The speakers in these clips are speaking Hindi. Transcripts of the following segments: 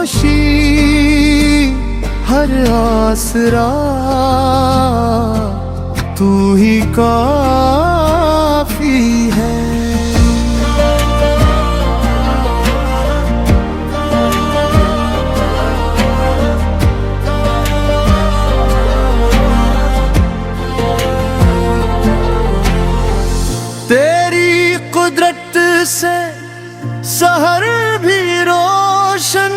खुशी हर आसरा तू ही काफी है। तेरी कुदरत से सहर भी रोशन,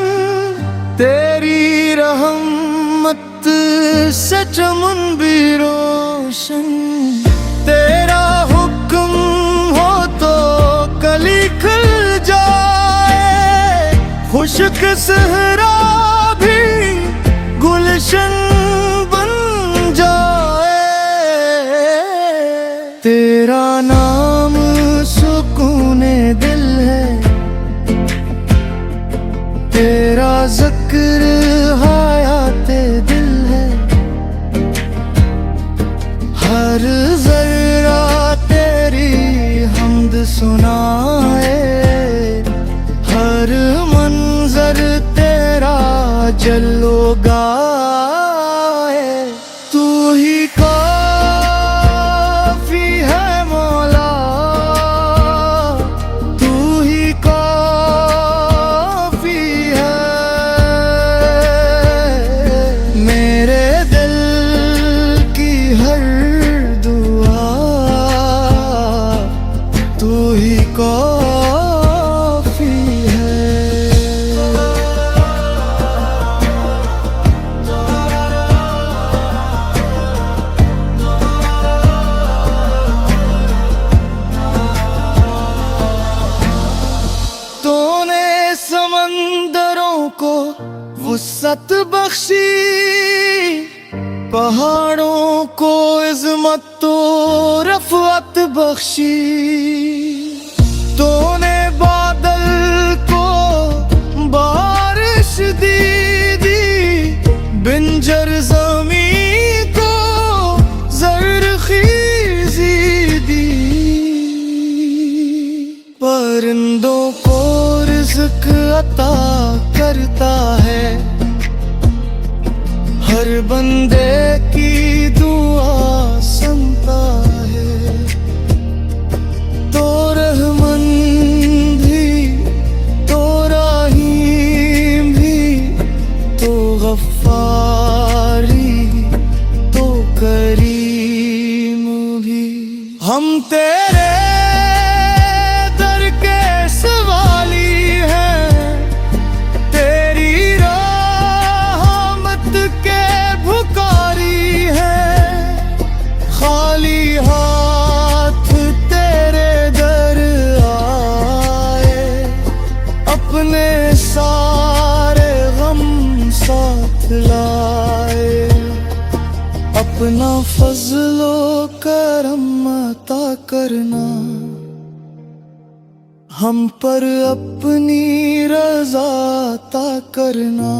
तेरी रहमत से चमन भी रोशन। तेरा हुक्म हो तो कली खिल जाए, खुश्क सहरा भी गुलशन बन जाए। तेरा नाम सुकूने दिल है, तेरा ज़िक्र हयाते दिल है। हर ज़र्रा तेरी हम्द सुनाए, हर मंज़र तेरा जल्लो गाए। तू ही काफ़ी है मौला, तू ही काफ़ी है। मेरे दिल की हर दुआ तू ही काफ़ी है। तूने समंदरों को वुसअत बख्शी, पहाड़ों को इज़्ज़त तो रफ़अत बख्शी। तूने बादल को बारिश दी, बिंजर ज़मीं को ज़रख़ीज़ी दी। परिंदों को रिज़्क़ अता करता है, हर बंदे की दुआ सुनता है। तो रहमान भी, तो रहीम भी, तो गफ्फारी, तो करीम भी। हम तेरे दर के सवाली हैं, तेरी रहमत के भुकारी हैं। खाली हाथ तेरे दर आए, अपने सारे गम साथ लाए। अपना फज़लो करम अता करना, हम पर अपनी रज़ा अता करना।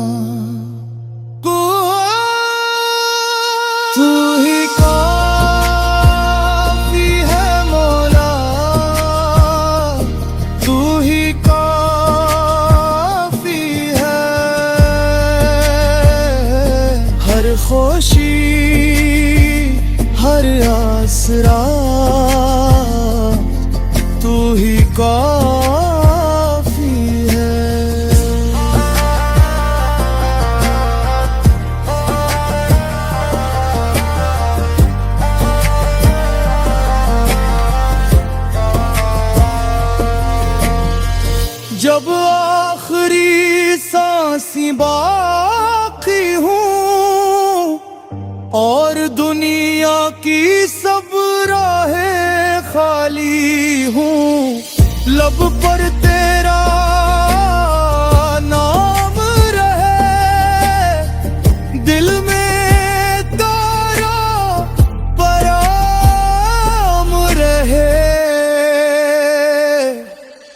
तू ही काफ़ी है मौला, तू ही काफ़ी है। हर खुशी हर आसरा तू ही काफ़ी है। जब आखिरी सांसी बाकी हूँ और दुनिया की सब राहें खाली हूँ, लब पर तेरा नाम रहे, दिल में तेरा पैगाम रहे।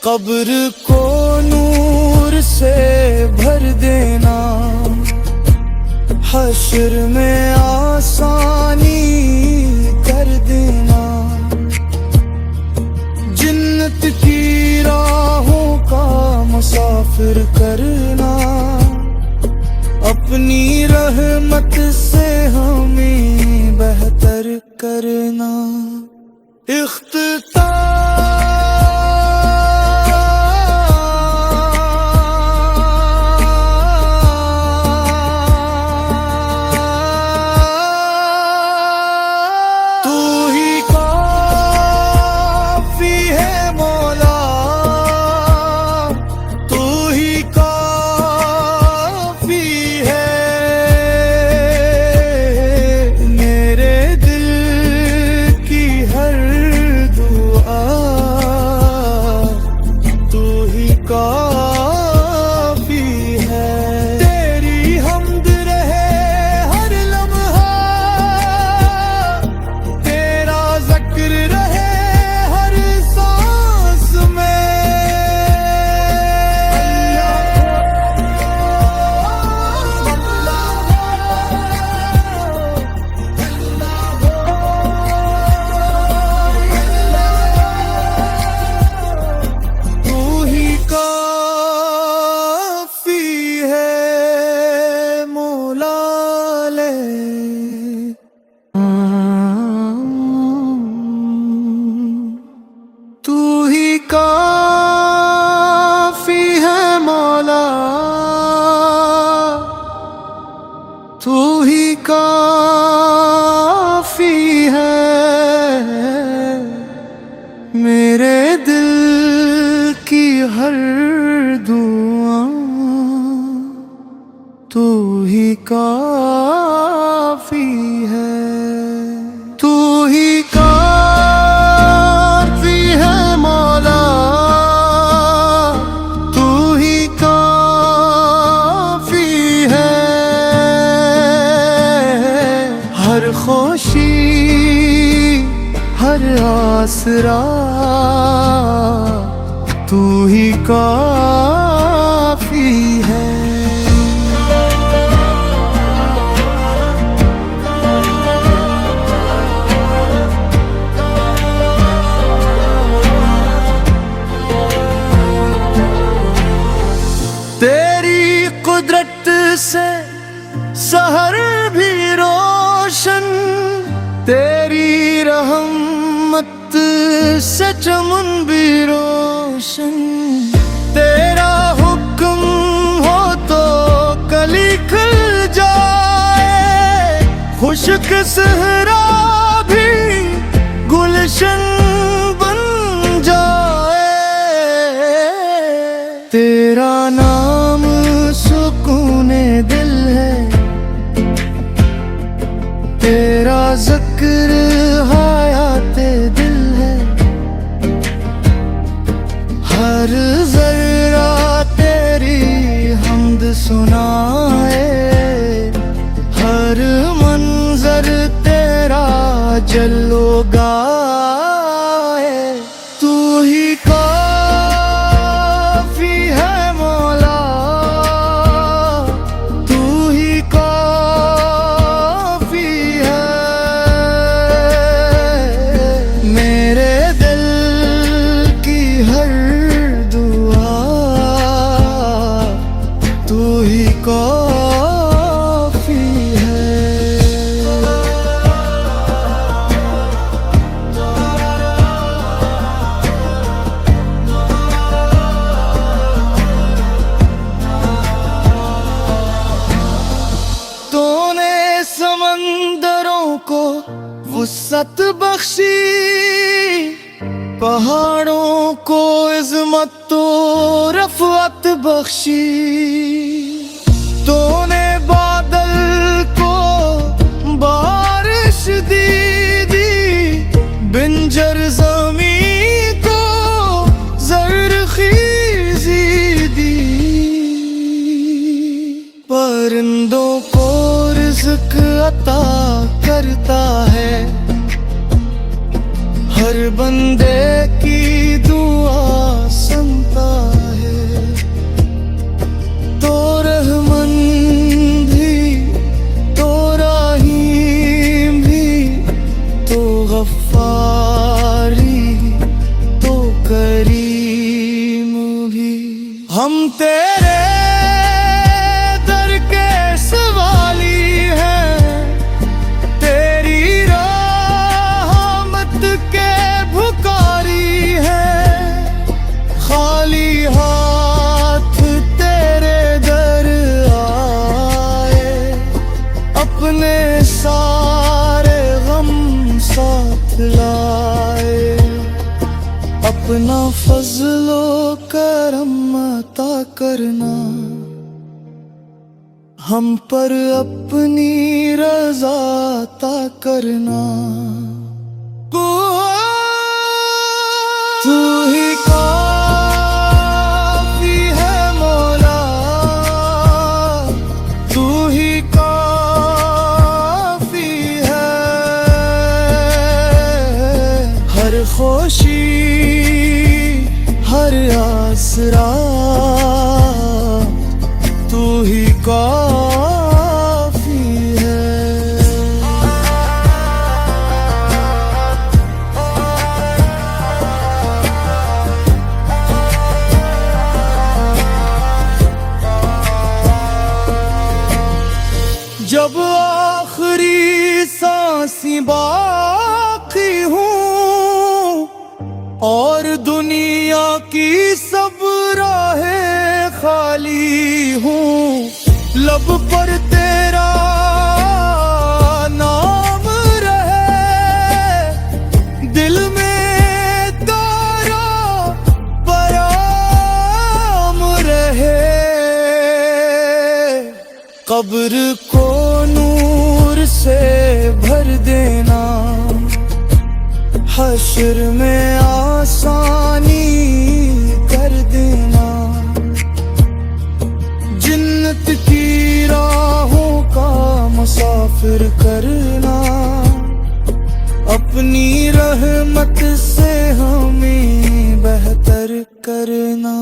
कब्र को नूर से भर देना, हश्र में आसानी कर देना। जन्नत की राहों का मुसाफिर करना। रहमत से हमें बेहतर करना। तू ही काफी है मौला, तू ही काफी है मेरे दिल की हर दुआ, तू ही काफी है। तेरी हमद रहे हर लम्हा, तेरा ज़िक्र रहे हर सांस में। तू ही काफी है मौला ले। तू ही काफी है मौला, तू ही काफी है मेरे दिल की हर दुआ, तू ही काफी है। तू ही काफी है मौला, तू ही काफी है हर खुशी हर आसरा, तू ही काफी है। तेरी कुदरत से सहर भी रोशन, तेरी रहमत से चमन भी रोशन। तेरा हुक्म हो तो कली खिल जाए, खुशक सहरा भी गुलशन बन जाए। तेरा नाम सुकूने दिल है, तेरा ज़िक्र हयाते दिल है। हर ज़र्रा तेरी हमद सुनाए, हर मंज़र तेरा जल्लो गाए। तू ही काफ़ी है मौला, तू ही काफ़ी है मेरे दिल की हर दुआ, तू ही काफ़ी है। तूने समंदरों को वुसअत बख्शी, पहाड़ों को इज़्ज़त तो रफ़अत बख्शी। तूने बादल को बारिश दी, बिंजर ज़मीं को ज़रख़ीज़ी दी। परिंदों को रिज़्क़ अता करता है, हर बंदे की दुआ सुनता है। तो रहमन भी, तो रहीम भी, तो गफ्फारी, तो करीम भी। हम तेरे दर के सवाली, अपना फजलो करम अता करना, हम पर अपनी रज़ा अता करना। तू ही काफ़ी है मौला, तू ही काफ़ी है। हर खुशी हर आसरा तू ही काफ़ी है। जब आखिरी सांसी बाकी हूँ और दुनिया की सब राहें खाली हूँ, लब पर तेरा नाम रहे, दिल में तेरा पयाम रहे। कब्र को नूर से भर देना, हश्र में आसानी कर देना। जन्नत की राहों का मुसाफिर करना, अपनी रहमत से हमें बेहतर करना।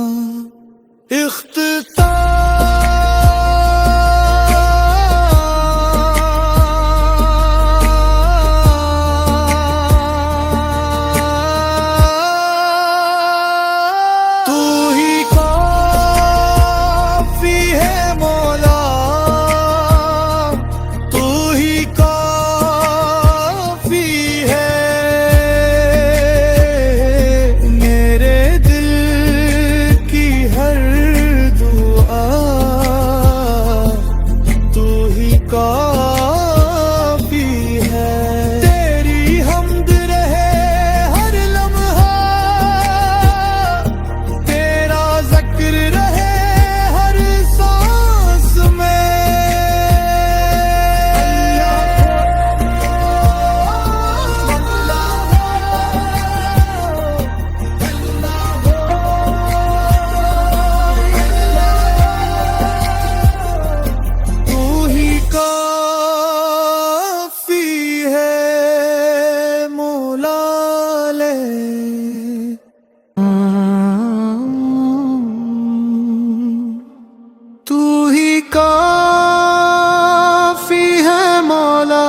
काफ़ी है मौला,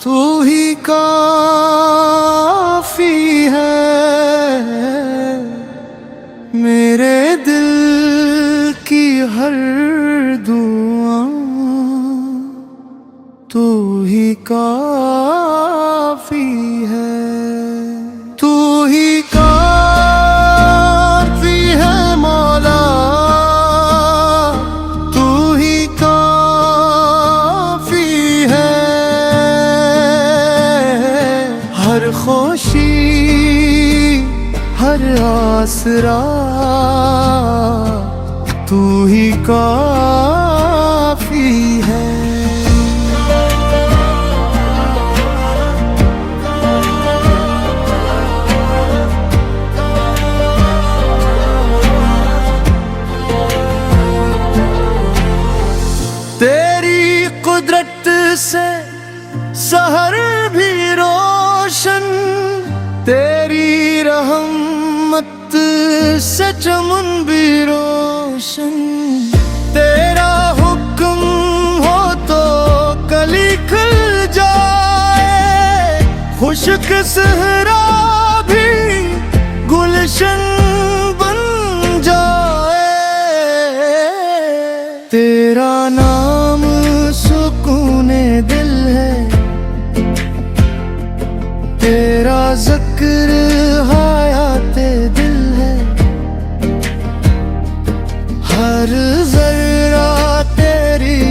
तू ही काफ़ी है। मेरे दिल की हर दुआ तू ही काफ़ी है। तू ही काफ़ी है मौला, तू ही काफ़ी है। हर खुशी हर आसरा तू ही काफ़ी है। तेरी कुदरत से सहर भी रोशन, तेरी रहमत से चमन भी रोशन। तेरा हुक्म हो तो कली खिल जाए, खुश्क सहरा भी गुलशन बन जाए। तेरा नाम सुकूने दिल है, तेरा ज़िक्र हयाते दिल है। हर ज़र्रा तेरी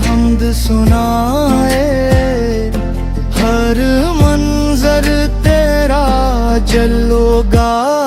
हम्द सुनाए, हर मंज़र तेरा चलो गा